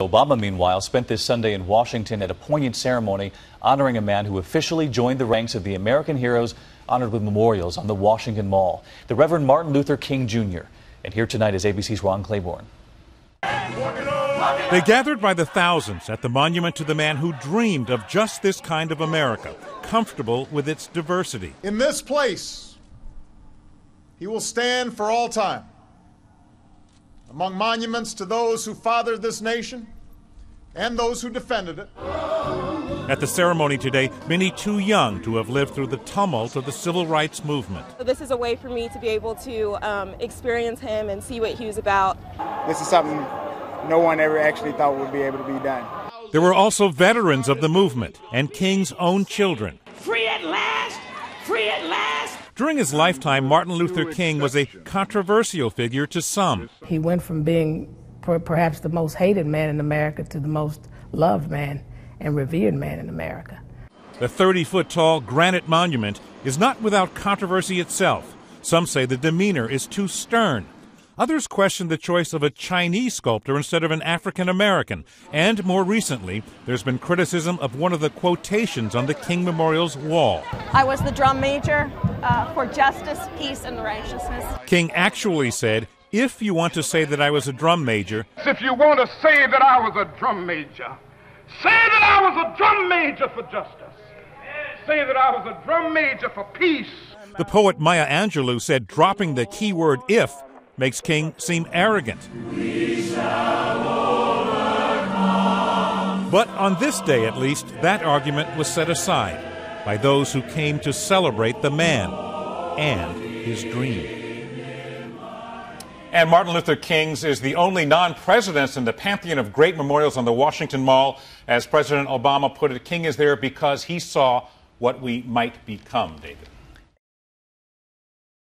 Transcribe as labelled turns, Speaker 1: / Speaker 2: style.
Speaker 1: Obama, meanwhile, spent this Sunday in Washington at a poignant ceremony honoring a man who officially joined the ranks of the American heroes honored with memorials on the Washington Mall, the Reverend Martin Luther King Jr. And here tonight is ABC's Ron Claiborne.
Speaker 2: They gathered by the thousands at the monument to the man who dreamed of just this kind of America, comfortable with its diversity.
Speaker 3: In this place, he will stand for all time among monuments to those who fathered this nation and those who defended it.
Speaker 2: At the ceremony today, many too young to have lived through the tumult of the civil rights movement.
Speaker 4: This is a way for me to be able to experience him and see what he was about.
Speaker 5: This is something no one ever actually thought would be able to be done.
Speaker 2: There were also veterans of the movement and King's own children.
Speaker 6: Free at last! Free at last!
Speaker 2: During his lifetime, Martin Luther King was a controversial figure to some.
Speaker 7: He went from being perhaps the most hated man in America to the most loved man and revered man in America.
Speaker 2: The 30-foot-tall granite monument is not without controversy itself. Some say the demeanor is too stern. Others question the choice of a Chinese sculptor instead of an African-American. And more recently, there's been criticism of one of the quotations on the King Memorial's wall.
Speaker 8: I was the drum major for justice, peace, and righteousness.
Speaker 2: King actually said, if you want to say that I was a drum major,
Speaker 9: if you want to say that I was a drum major, say that I was a drum major for justice. Say that I was a drum major for peace.
Speaker 2: The poet Maya Angelou said dropping the key word if makes King seem arrogant. But on this day, at least, that argument was set aside by those who came to celebrate the man and his dream.
Speaker 10: And Martin Luther King's is the only non-president in the pantheon of great memorials on the Washington Mall. As President Obama put it, King is there because he saw what we might become, David.